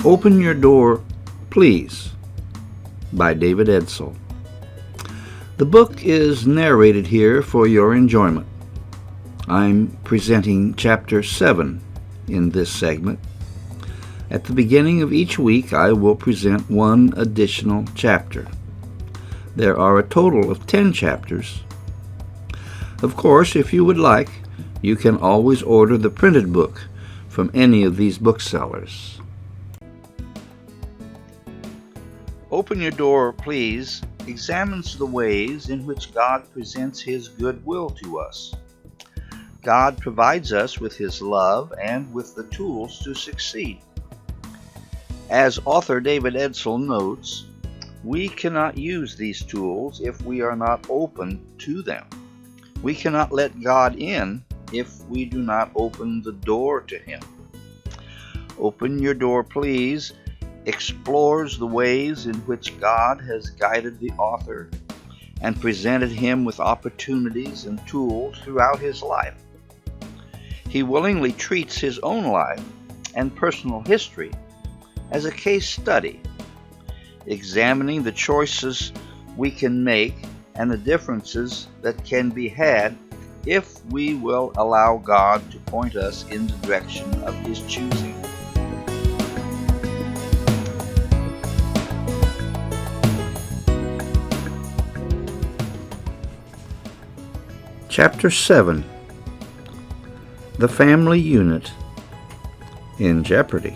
Open Your Door, Please, by David Edsall. The book is narrated here for your enjoyment. I'm presenting Chapter 7 in this segment. At the beginning of each week, I will present one additional chapter. There are a total of 10 chapters. Of course, if you would like, you can always order the printed book from any of these booksellers. Open Your Door, Please examines the ways in which God presents His goodwill to us. God provides us with His love and with the tools to succeed. As author David Edsall notes, we cannot use these tools if we are not open to them. We cannot let God in if we do not open the door to Him. Open Your Door, Please explores the ways in which God has guided the author and presented him with opportunities and tools throughout his life. He willingly treats his own life and personal history as a case study, examining the choices we can make and the differences that can be had if we will allow God to point us in the direction of His choosing. Chapter 7. The Family Unit in Jeopardy.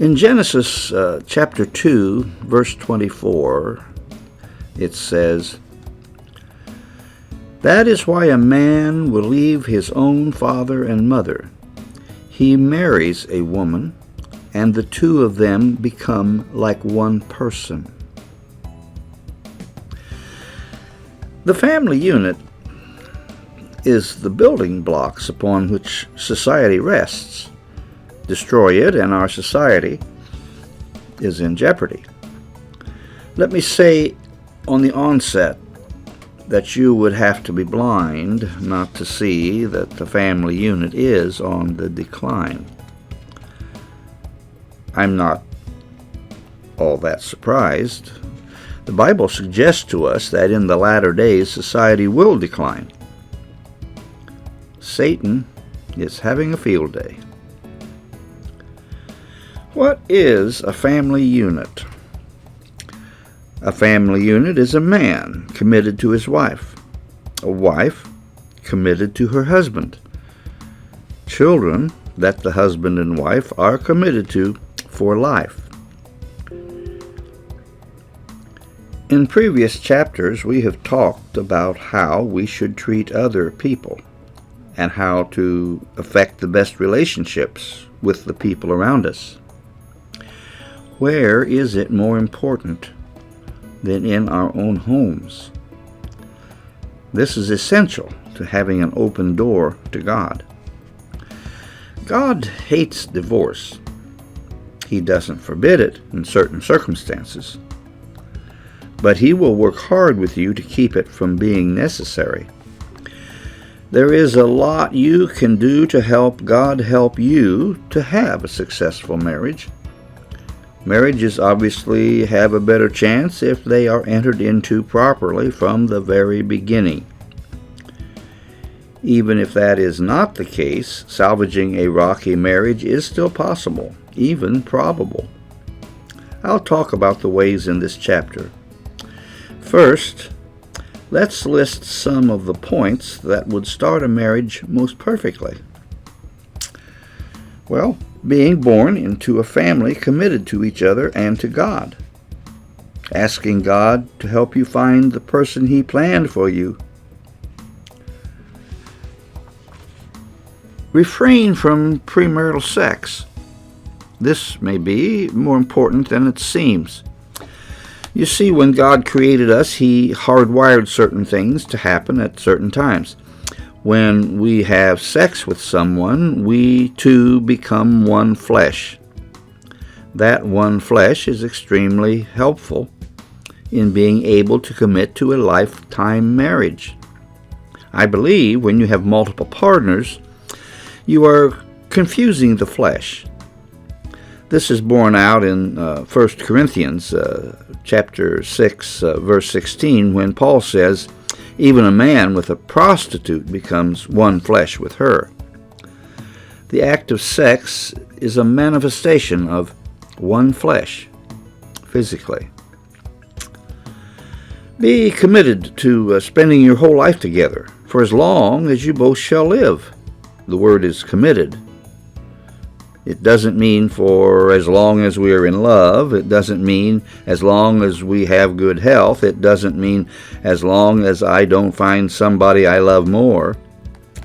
In Genesis chapter 2, verse 24, it says, "That is why a man will leave his own father and mother. He marries a woman, and the two of them become like one person." The family unit is the building blocks upon which society rests. Destroy it, and our society is in jeopardy. Let me say on the onset that you would have to be blind not to see that the family unit is on the decline. I'm not all that surprised. The Bible suggests to us that in the latter days society will decline. Satan is having a field day. What is a family unit? A family unit is a man committed to his wife, a wife committed to her husband, children that the husband and wife are committed to for life. In previous chapters, we have talked about how we should treat other people and how to affect the best relationships with the people around us. Where is it more important than in our own homes? This is essential to having an open door to God. God hates divorce. He doesn't forbid it in certain circumstances, but He will work hard with you to keep it from being necessary. There is a lot you can do to help God help you to have a successful marriage. Marriages obviously have a better chance if they are entered into properly from the very beginning. Even if that is not the case, salvaging a rocky marriage is still possible, even probable. I'll talk about the ways in this chapter. First, let's list some of the points that would start a marriage most perfectly. Well, being born into a family committed to each other and to God. Asking God to help you find the person He planned for you. Refrain from premarital sex. This may be more important than it seems. You see, when God created us, He hardwired certain things to happen at certain times. When we have sex with someone, we two become one flesh. That one flesh is extremely helpful in being able to commit to a lifetime marriage. I believe when you have multiple partners, you are confusing the flesh. This is borne out in 1 Corinthians chapter 6, verse 16, when Paul says, "Even a man with a prostitute becomes one flesh with her." The act of sex is a manifestation of one flesh, physically. Be committed to spending your whole life together, for as long as you both shall live. The word is committed. It doesn't mean for as long as we are in love. It doesn't mean as long as we have good health. It doesn't mean as long as I don't find somebody I love more.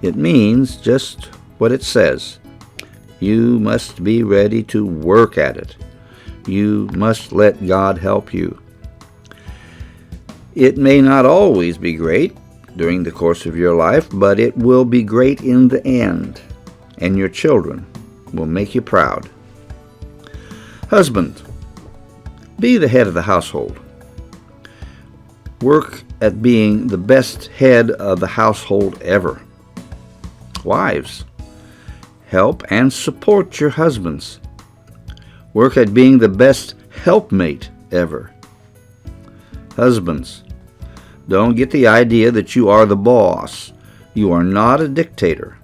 It means just what it says. You must be ready to work at it. You must let God help you. It may not always be great during the course of your life, but it will be great in the end, and your children will make you proud. Husband, be the head of the household. Work at being the best head of the household ever. Wives, help and support your husbands. Work at being the best helpmate ever. Husbands, don't get the idea that you are the boss. You are not a dictator.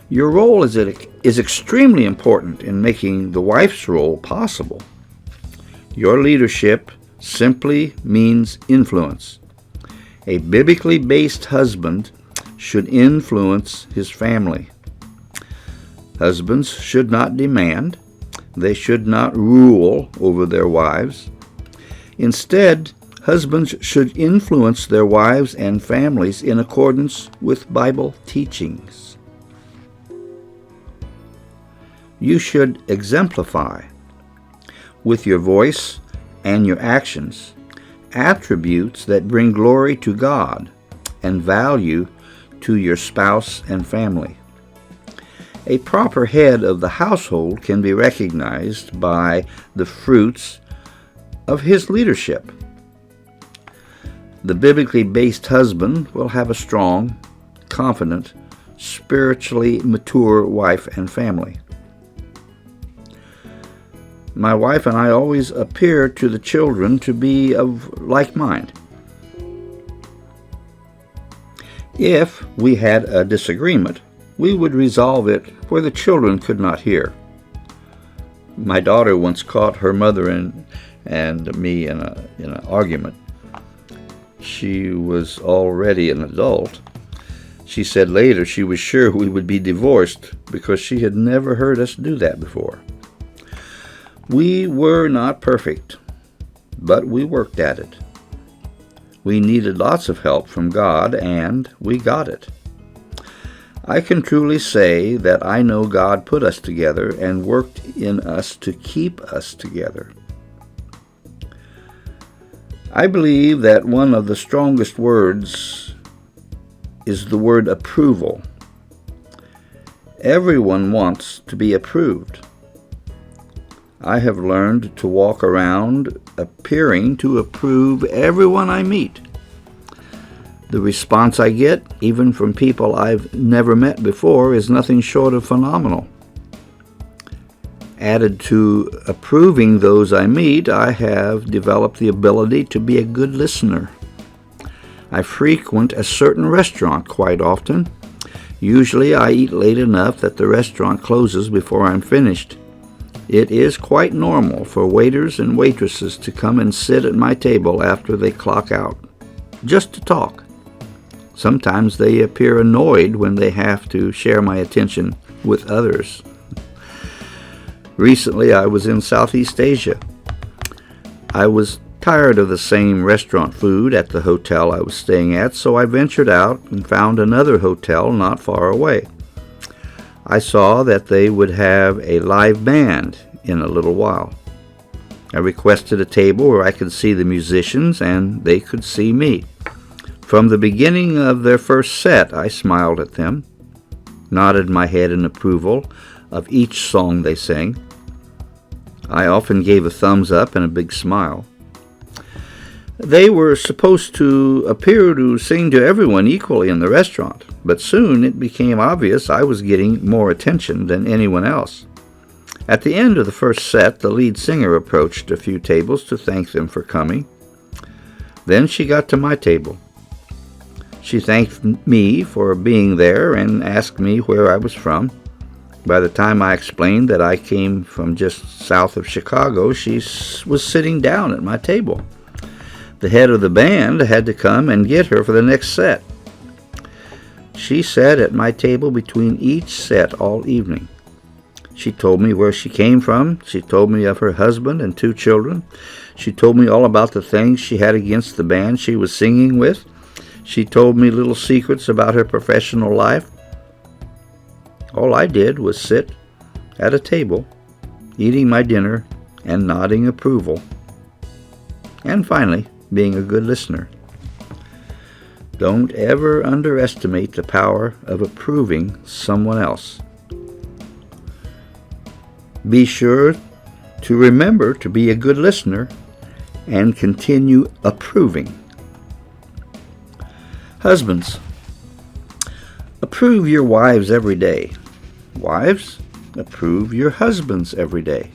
Your role is extremely important in making the wife's role possible. Your leadership simply means influence. A biblically based husband should influence his family. Husbands should not demand. They should not rule over their wives. Instead, husbands should influence their wives and families in accordance with Bible teachings. You should exemplify, with your voice and your actions, attributes that bring glory to God and value to your spouse and family. A proper head of the household can be recognized by the fruits of his leadership. The biblically based husband will have a strong, confident, spiritually mature wife and family. My wife and I always appear to the children to be of like mind. If we had a disagreement, we would resolve it where the children could not hear. My daughter once caught her mother and me in an argument. She was already an adult. She said later she was sure we would be divorced because she had never heard us do that before. We were not perfect, but we worked at it. We needed lots of help from God, and we got it. I can truly say that I know God put us together and worked in us to keep us together. I believe that one of the strongest words is the word approval. Everyone wants to be approved. I have learned to walk around appearing to approve everyone I meet. The response I get, even from people I've never met before, is nothing short of phenomenal. Added to approving those I meet, I have developed the ability to be a good listener. I frequent a certain restaurant quite often. Usually I eat late enough that the restaurant closes before I'm finished. It is quite normal for waiters and waitresses to come and sit at my table after they clock out, just to talk. Sometimes they appear annoyed when they have to share my attention with others. Recently, I was in Southeast Asia. I was tired of the same restaurant food at the hotel I was staying at, so I ventured out and found another hotel not far away. I saw that they would have a live band in a little while. I requested a table where I could see the musicians and they could see me. From the beginning of their first set, I smiled at them, nodded my head in approval of each song they sang. I often gave a thumbs up and a big smile. They were supposed to appear to sing to everyone equally in the restaurant, but soon it became obvious I was getting more attention than anyone else. At the end of the first set, the lead singer approached a few tables to thank them for coming. Then she got to my table. She thanked me for being there and asked me where I was from. By the time I explained that I came from just south of Chicago, she was sitting down at my table. The head of the band had to come and get her for the next set. She sat at my table between each set all evening. She told me where she came from. She told me of her husband and 2 children. She told me all about the things she had against the band she was singing with. She told me little secrets about her professional life. All I did was sit at a table, eating my dinner and nodding approval. And finally, being a good listener. Don't ever underestimate the power of approving someone else. Be sure to remember to be a good listener and continue approving. Husbands, approve your wives every day. Wives, approve your husbands every day.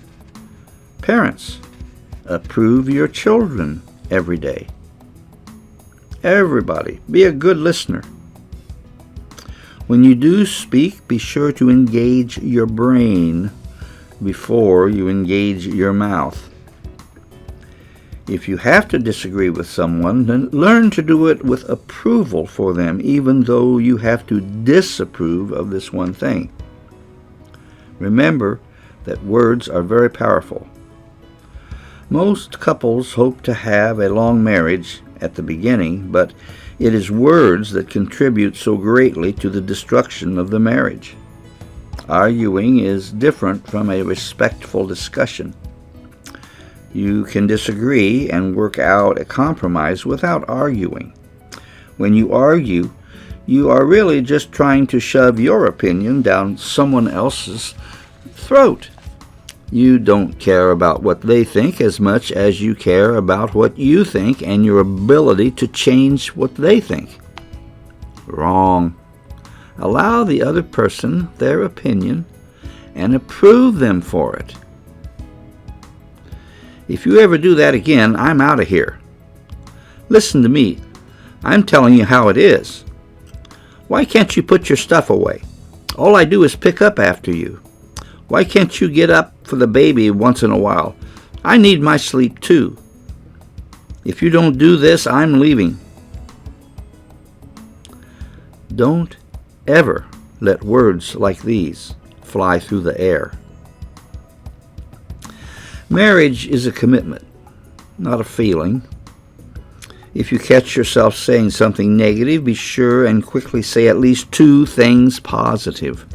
Parents, approve your children every day. Everybody, be a good listener. When you do speak, be sure to engage your brain before you engage your mouth. If you have to disagree with someone, then learn to do it with approval for them, even though you have to disapprove of this one thing. Remember that words are very powerful. Most couples hope to have a long marriage at the beginning, but it is words that contribute so greatly to the destruction of the marriage. Arguing is different from a respectful discussion. You can disagree and work out a compromise without arguing. When you argue, you are really just trying to shove your opinion down someone else's throat. You don't care about what they think as much as you care about what you think and your ability to change what they think. Wrong. Allow the other person their opinion and approve them for it. If you ever do that again, I'm out of here. Listen to me. I'm telling you how it is. Why can't you put your stuff away? All I do is pick up after you. Why can't you get up for the baby once in a while? I need my sleep too. If you don't do this, I'm leaving. Don't ever let words like these fly through the air. Marriage is a commitment, not a feeling. If you catch yourself saying something negative, be sure and quickly say at least 2 things positive.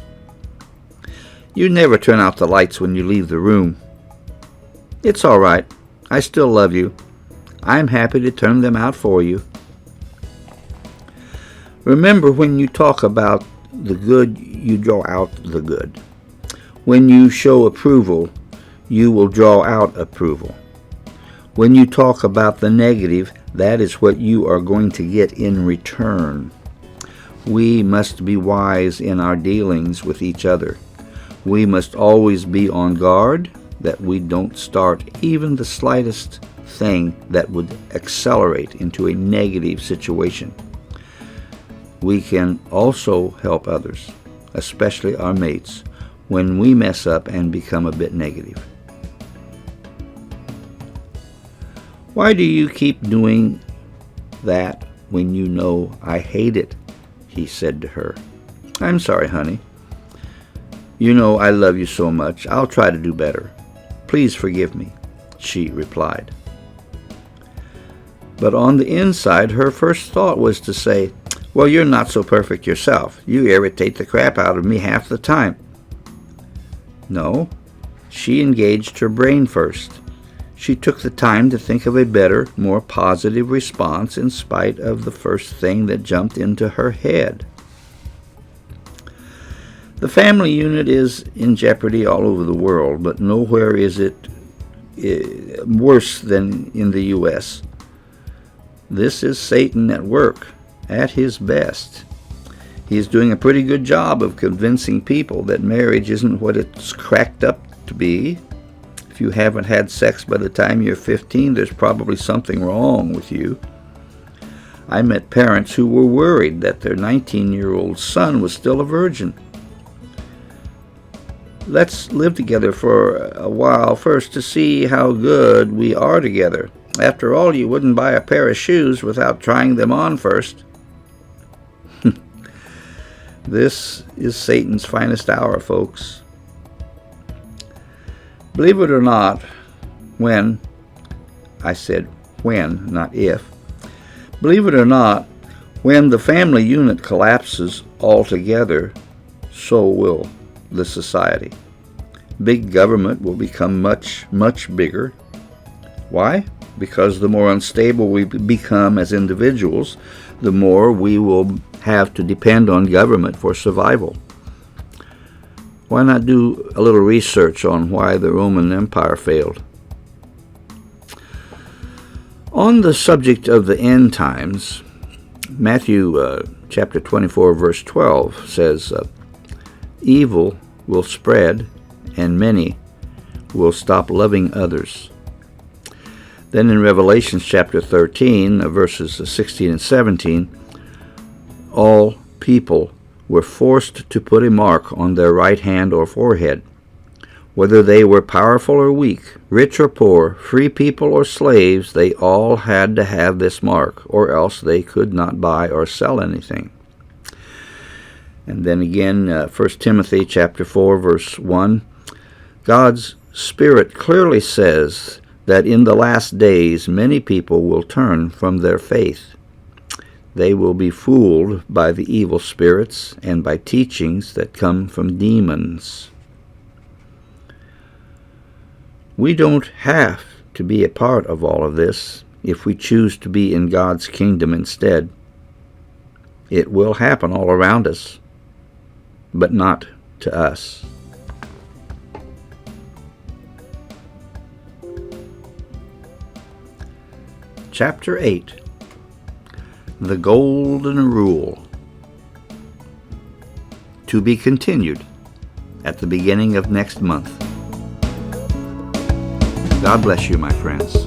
You never turn out the lights when you leave the room. It's all right. I still love you. I'm happy to turn them out for you. Remember, when you talk about the good, you draw out the good. When you show approval, you will draw out approval. When you talk about the negative, that is what you are going to get in return. We must be wise in our dealings with each other. We must always be on guard that we don't start even the slightest thing that would accelerate into a negative situation. We can also help others, especially our mates, when we mess up and become a bit negative. Why do you keep doing that when you know I hate it? He said to her. I'm sorry, honey. You know I love you so much. I'll try to do better. Please forgive me, she replied. But on the inside, her first thought was to say, well, you're not so perfect yourself. You irritate the crap out of me half the time. No, she engaged her brain first. She took the time to think of a better, more positive response in spite of the first thing that jumped into her head. The family unit is in jeopardy all over the world, but nowhere is it worse than in the U.S. This is Satan at work, at his best. He's doing a pretty good job of convincing people that marriage isn't what it's cracked up to be. If you haven't had sex by the time you're 15, there's probably something wrong with you. I met parents who were worried that their 19-year-old son was still a virgin. Let's live together for a while first to see how good we are together. After all, you wouldn't buy a pair of shoes without trying them on first. This is Satan's finest hour, folks. Believe it or not, when, I said when, not if, believe it or not, when the family unit collapses altogether, so will the society. Big government will become much, much bigger. Why? Because the more unstable we become as individuals, the more we will have to depend on government for survival. Why not do a little research on why the Roman Empire failed? On the subject of the end times, Matthew chapter 24, verse 12 says, evil will spread, and many will stop loving others. Then in Revelation chapter 13, verses 16 and 17, all people were forced to put a mark on their right hand or forehead. Whether they were powerful or weak, rich or poor, free people or slaves, they all had to have this mark, or else they could not buy or sell anything. And then again, 1 Timothy chapter 4, verse 1, God's Spirit clearly says that in the last days many people will turn from their faith. They will be fooled by the evil spirits and by teachings that come from demons. We don't have to be a part of all of this if we choose to be in God's kingdom instead. It will happen all around us, but not to us. Chapter 8. The Golden Rule. To be continued at the beginning of next month. God bless you, my friends.